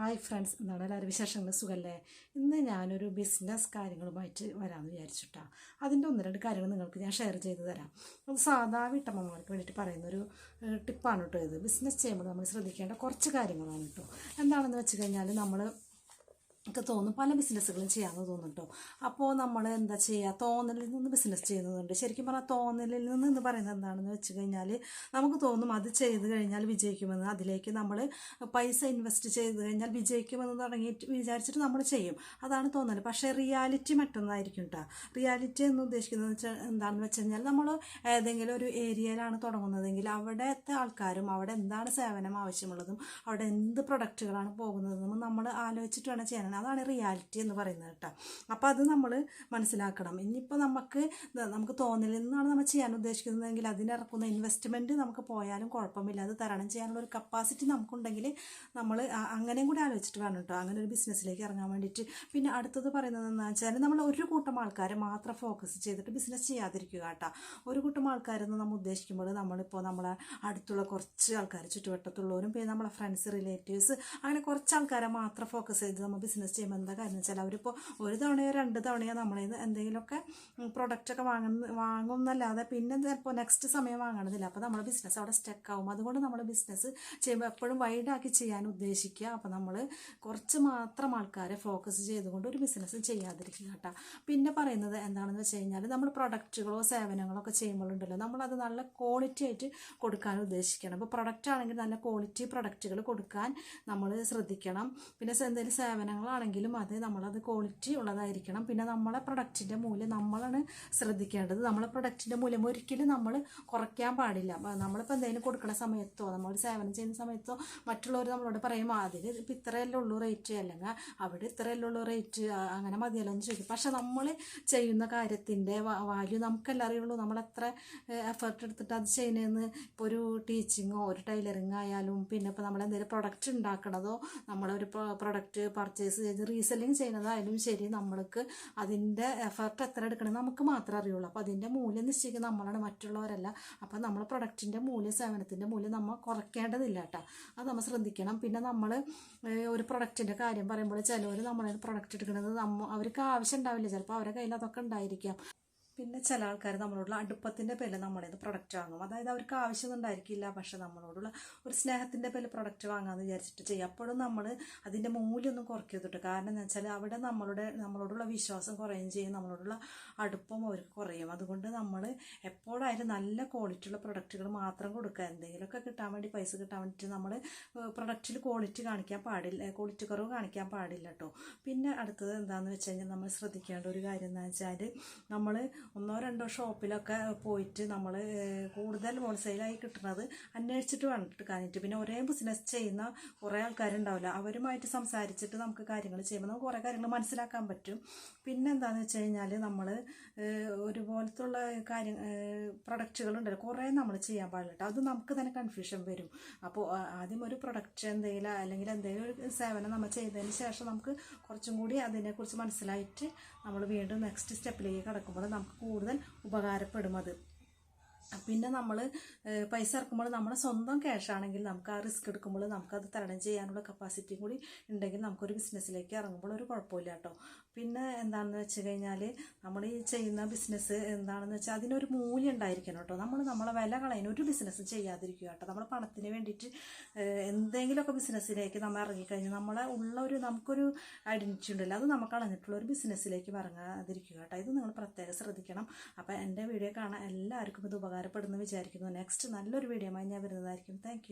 Hi friends, എന്താണ് എല്ലാവരും വിശേഷങ്ങൾ? സുഖമല്ലേ? ഇന്ന് ഞാനൊരു ബിസിനസ് കാര്യങ്ങളുമായിട്ട് വരാമെന്ന് വിചാരിച്ചിട്ടാണ്. അതിൻ്റെ ഒന്ന് രണ്ട് കാര്യങ്ങൾ നിങ്ങൾക്ക് ഞാൻ ഷെയർ ചെയ്ത് തരാം. അത് സാധാ വീട്ടമ്മമാർക്ക് വേണ്ടിയിട്ട് പറയുന്നൊരു ടിപ്പാണ് കേട്ടോ. ഇത് ബിസിനസ് ചെയ്യുമ്പോൾ നമ്മൾ ശ്രദ്ധിക്കേണ്ട കുറച്ച് കാര്യങ്ങളാണ് കേട്ടോ. എന്താണെന്ന് വെച്ച് കഴിഞ്ഞാൽ ഒക്കെ തോന്നും പല ബിസിനസ്സുകളും ചെയ്യാമെന്ന് തോന്നും കേട്ടോ. അപ്പോൾ നമ്മൾ എന്താ ചെയ്യുക, തോന്നലിൽ നിന്ന് ബിസിനസ് ചെയ്യുന്നതുണ്ട്. ശരിക്കും പറഞ്ഞാൽ തോന്നലിൽ നിന്ന് പറയുന്നത് എന്താണെന്ന് വെച്ച് കഴിഞ്ഞാൽ നമുക്ക് തോന്നും അത് ചെയ്ത് കഴിഞ്ഞാൽ വിജയിക്കുമെന്ന്. അതിലേക്ക് നമ്മൾ പൈസ ഇൻവെസ്റ്റ് ചെയ്ത് കഴിഞ്ഞാൽ വിജയിക്കുമെന്ന് തുടങ്ങിയിട്ട് വിചാരിച്ചിട്ട് നമ്മൾ ചെയ്യും. അതാണ് തോന്നൽ. പക്ഷേ റിയാലിറ്റി മറ്റൊന്നായിരിക്കും കേട്ടോ. റിയാലിറ്റി എന്ന് ഉദ്ദേശിക്കുന്നത് എന്താണെന്ന് വെച്ച് കഴിഞ്ഞാൽ നമ്മൾ ഏതെങ്കിലും ഒരു ഏരിയയിലാണ് തുടങ്ങുന്നതെങ്കിൽ അവിടുത്തെ ആൾക്കാരും അവിടെ എന്താണ് സേവനം ആവശ്യമുള്ളതും അവിടെ എന്ത് പ്രൊഡക്റ്റുകളാണ് പോകുന്നതെന്നും നമ്മൾ ആലോചിച്ചിട്ട് വേണം ചെയ്യാൻ. അതാണ് റിയാലിറ്റി എന്ന് പറയുന്നത് കേട്ടോ. അപ്പോൾ അത് നമ്മൾ മനസ്സിലാക്കണം. ഇനിയിപ്പോൾ നമുക്ക് തോന്നലിൽ നിന്നാണ് നമ്മൾ ചെയ്യാൻ ഉദ്ദേശിക്കുന്നതെങ്കിൽ അതിനിറക്കുന്ന ഇൻവെസ്റ്റ്മെൻറ്റ് നമുക്ക് പോയാലും കുഴപ്പമില്ല. അത് തരണം ചെയ്യാനുള്ള ഒരു കപ്പാസിറ്റി നമുക്കുണ്ടെങ്കിൽ നമ്മൾ അങ്ങനെയും കൂടി ആലോചിച്ചിട്ട് വേണം കേട്ടോ അങ്ങനെ ഒരു ബിസിനസ്സിലേക്ക് ഇറങ്ങാൻ വേണ്ടിയിട്ട്. പിന്നെ അടുത്തത് പറയുന്നത് എന്താണെന്ന് വെച്ചാൽ നമ്മൾ ഒരു കൂട്ടം ആൾക്കാരെ മാത്രം ഫോക്കസ് ചെയ്തിട്ട് ബിസിനസ് ചെയ്യാതിരിക്കുക കേട്ടോ. ഒരു കൂട്ടം ആൾക്കാരെന്ന് നമ്മൾ ഉദ്ദേശിക്കുമ്പോൾ നമ്മളിപ്പോൾ നമ്മളെ അടുത്തുള്ള കുറച്ച് ആൾക്കാർ, ചുറ്റുവട്ടത്തുള്ളവരും പിന്നെ നമ്മളെ ഫ്രണ്ട്സ്, റിലേറ്റീവ്സ്, അങ്ങനെ കുറച്ച് ആൾക്കാരെ മാത്രം ഫോക്കസ് ചെയ്ത് നമ്മൾ ബിസിനസ് ചെയ്യുമ്പോൾ എന്താ കാര്യം വെച്ചാൽ അവരിപ്പോൾ ഒരു തവണയോ രണ്ട് തവണയോ നമ്മളെ എന്തെങ്കിലുമൊക്കെ പ്രൊഡക്റ്റൊക്കെ വാങ്ങും എന്നല്ലാതെ പിന്നെ ചിലപ്പോൾ നെക്സ്റ്റ് സമയം വാങ്ങണമെന്നില്ല. അപ്പോൾ നമ്മുടെ ബിസിനസ് അവിടെ സ്റ്റക്കാവും. അതുകൊണ്ട് നമ്മൾ ബിസിനസ് ചെയ്യുമ്പോൾ എപ്പോഴും വൈഡാക്കി ചെയ്യാൻ ഉദ്ദേശിക്കുക. അപ്പോൾ നമ്മൾ കുറച്ച് മാത്രം ആൾക്കാരെ ഫോക്കസ് ചെയ്തുകൊണ്ട് ഒരു ബിസിനസ് ചെയ്യാതിരിക്കുക കേട്ടോ. പിന്നെ പറയുന്നത് എന്താണെന്ന് വെച്ച് കഴിഞ്ഞാൽ നമ്മൾ പ്രൊഡക്റ്റുകളോ സേവനങ്ങളോ ഒക്കെ ചെയ്യുമ്പോഴുണ്ടല്ലോ നമ്മളത് നല്ല ക്വാളിറ്റി ആയിട്ട് കൊടുക്കാൻ ഉദ്ദേശിക്കണം. ഇപ്പോൾ പ്രൊഡക്റ്റ് ആണെങ്കിൽ നല്ല ക്വാളിറ്റി പ്രൊഡക്റ്റുകൾ കൊടുക്കാൻ നമ്മൾ ശ്രദ്ധിക്കണം. പിന്നെ എന്തെങ്കിലും സേവനങ്ങളാണെങ്കിലും നമ്മളത് ക്വാളിറ്റി ഉള്ളതായിരിക്കണം. പിന്നെ നമ്മളെ പ്രൊഡക്റ്റിൻ്റെ മൂല്യം നമ്മളാണ് ശ്രദ്ധിക്കേണ്ടത്. നമ്മളെ പ്രൊഡക്റ്റിൻ്റെ മൂല്യം ഒരിക്കലും നമ്മൾ കുറയ്ക്കാൻ പാടില്ല. നമ്മളിപ്പോൾ എന്തെങ്കിലും കൊടുക്കുന്ന സമയത്തോ നമ്മൾ സേവനം ചെയ്യുന്ന സമയത്തോ മറ്റുള്ളവർ നമ്മളോട് പറയും അതിന് ഇപ്പം ഇത്രയല്ലേ ഉള്ളൂ റേറ്റ്, അല്ലെങ്കിൽ അവിടെ ഇത്രയല്ലേ ഉള്ളൂ റേറ്റ്, അങ്ങനെ മതിയല്ലോ എന്ന് ചോദിക്കും. പക്ഷെ നമ്മൾ ചെയ്യുന്ന കാര്യത്തിൻ്റെ വാല്യൂ നമുക്കെല്ലാം അറിയുള്ളൂ. നമ്മളെത്ര എഫേർട്ട് എടുത്തിട്ട് അത് ചെയ്യുന്നതെന്ന്. ഇപ്പോൾ ഒരു ടീച്ചിങ്ങോ ഒരു ടൈലറിങ് ആയാലും പിന്നെ ഇപ്പോൾ നമ്മളെന്തെങ്കിലും പ്രൊഡക്റ്റ് ഉണ്ടാക്കണതോ നമ്മളൊരു പ്രൊഡക്റ്റ് പർച്ചേസ് ചെയ്ത് റീസെല്ലിങ് ചെയ്യുന്നതായാലും ശരി, നമ്മൾക്ക് അതിൻ്റെ എഫർട്ട് എത്ര എടുക്കണം നമുക്ക് മാത്രമേ അറിയുള്ളൂ. അപ്പോൾ അതിൻ്റെ മൂല്യം നിശ്ചയിക്കുന്നത് നമ്മളാണ്, മറ്റുള്ളവരല്ല. അപ്പോൾ നമ്മൾ പ്രൊഡക്റ്റിൻ്റെ മൂല്യം, സേവനത്തിൻ്റെ മൂല്യം നമ്മൾ കുറയ്ക്കേണ്ടതില്ല കേട്ടോ. അത് നമ്മൾ ശ്രദ്ധിക്കണം. പിന്നെ നമ്മൾ ഒരു പ്രൊഡക്റ്റിൻ്റെ കാര്യം പറയുമ്പോൾ ചിലവർ നമ്മളെ പ്രൊഡക്റ്റ് എടുക്കുന്നത് അവർക്ക് ആവശ്യം ഉണ്ടാവില്ല. ചിലപ്പോൾ അവരുടെ കയ്യിൽ അതൊക്കെ ഉണ്ടായിരിക്കാം. പിന്നെ ചില ആൾക്കാർ നമ്മളോടുള്ള അടുപ്പത്തിൻ്റെ പേരിൽ നമ്മളേത് പ്രൊഡക്റ്റ് വാങ്ങും. അതായത് അവർക്ക് ആവശ്യമൊന്നും ഉണ്ടായിരിക്കില്ല, പക്ഷെ നമ്മളോടുള്ള ഒരു സ്നേഹത്തിൻ്റെ പേരിൽ പ്രൊഡക്റ്റ് വാങ്ങാമെന്ന് വിചാരിച്ചിട്ട് ചെയ്യും. അപ്പോഴും നമ്മൾ അതിൻ്റെ മൂല്യമൊന്നും കുറയ്ക്കരുത്. കാരണം എന്താ വെച്ചാൽ അവിടെ നമ്മളോടുള്ള വിശ്വാസം കുറയുകയും ചെയ്യും, നമ്മളോടുള്ള അടുപ്പം അവർക്ക് കുറയും. അതുകൊണ്ട് നമ്മൾ എപ്പോഴായാലും നല്ല ക്വാളിറ്റിയുള്ള പ്രൊഡക്റ്റുകൾ മാത്രം കൊടുക്കുക. എന്തെങ്കിലുമൊക്കെ കിട്ടാൻ വേണ്ടി, പൈസ കിട്ടാൻ വേണ്ടിയിട്ട് നമ്മൾ പ്രൊഡക്റ്റിൽ ക്വാളിറ്റി കാണിക്കാൻ പാടില്ല, ക്വാളിറ്റി കുറവ് കാണിക്കാൻ പാടില്ല കേട്ടോ. പിന്നെ അടുത്തത് എന്താണെന്ന് വെച്ച് കഴിഞ്ഞാൽ നമ്മൾ ശ്രദ്ധിക്കേണ്ട ഒരു കാര്യം എന്താ വെച്ചാൽ നമ്മൾ ഒന്നോ രണ്ടോ ഷോപ്പിലൊക്കെ പോയിട്ട് നമ്മൾ കൂടുതൽ ഹോൾസെയിലായി കിട്ടുന്നത് അന്വേഷിച്ചിട്ട് വേണം എടുക്കാനായിട്ട്. പിന്നെ ഒരേ ബിസിനസ് ചെയ്യുന്ന കുറേ ആൾക്കാരുണ്ടാവില്ല, അവരുമായിട്ട് സംസാരിച്ചിട്ട് നമുക്ക് കാര്യങ്ങൾ ചെയ്യുമ്പോൾ നമുക്ക് കുറേ കാര്യങ്ങൾ മനസ്സിലാക്കാൻ പറ്റും. പിന്നെ എന്താണെന്ന് വെച്ച് കഴിഞ്ഞാൽ നമ്മൾ ഒരുപോലത്തുള്ള പ്രൊഡക്റ്റുകളുണ്ടല്ലോ കുറേ നമ്മൾ ചെയ്യാൻ പാടില്ല കേട്ടോ. അത് നമുക്ക് തന്നെ കൺഫ്യൂഷൻ വരും. അപ്പോൾ ആദ്യം ഒരു പ്രൊഡക്റ്റ് എന്തെങ്കിലും അല്ലെങ്കിൽ എന്തെങ്കിലും ഒരു സേവനം നമ്മൾ ചെയ്തതിന് ശേഷം നമുക്ക് കുറച്ചും കൂടി അതിനെക്കുറിച്ച് മനസ്സിലായിട്ട് നമ്മൾ വീണ്ടും നെക്സ്റ്റ് സ്റ്റെപ്പിലേക്ക് കടക്കുമ്പോൾ നമുക്ക് കൂടുതൽ ഉപകാരപ്പെടും അത്. പിന്നെ നമ്മൾ പൈസ ഇറക്കുമ്പോൾ നമ്മുടെ സ്വന്തം ക്യാഷ് ആണെങ്കിൽ നമുക്ക് ആ റിസ്ക് എടുക്കുമ്പോൾ നമുക്കത് തരണം ചെയ്യാനുള്ള കപ്പാസിറ്റി കൂടി ഉണ്ടെങ്കിൽ നമുക്കൊരു ബിസിനസ്സിലേക്ക് ഇറങ്ങുമ്പോൾ ഒരു കുഴപ്പമില്ല കേട്ടോ. പിന്നെ എന്താണെന്ന് വെച്ച് കഴിഞ്ഞാൽ നമ്മൾ ഈ ചെയ്യുന്ന ബിസിനസ് എന്താണെന്ന് വെച്ചാൽ അതിനൊരു മൂല്യം ഉണ്ടായിരിക്കണം കേട്ടോ. നമ്മളെ വില കളയുന്ന ഒരു ബിസിനസ് ചെയ്യാതിരിക്കുക കേട്ടോ. നമ്മൾ പണത്തിന് വേണ്ടിയിട്ട് എന്തെങ്കിലുമൊക്കെ ബിസിനസ്സിലേക്ക് നമ്മൾ ഇറങ്ങിക്കഴിഞ്ഞാൽ നമുക്കൊരു ഐഡൻറ്റിറ്റി ഉണ്ടല്ലോ, അത് നമുക്ക് കളഞ്ഞിട്ടുള്ള ഒരു ബിസിനസ്സിലേക്ക് ഇറങ്ങാതിരിക്കുക കേട്ടോ. ഇത് നിങ്ങൾ പ്രത്യേകം ശ്രദ്ധിക്കണം. അപ്പോൾ എൻ്റെ വീഡിയോ കാണാൻ എല്ലാവർക്കും ഇത് ഉപകാരപ്പെടുന്നു വിചാരിക്കുന്നു. നെക്സ്റ്റ് നല്ലൊരു വീഡിയോയുമായി ഞാൻ വരുന്നതായിരിക്കും. താങ്ക്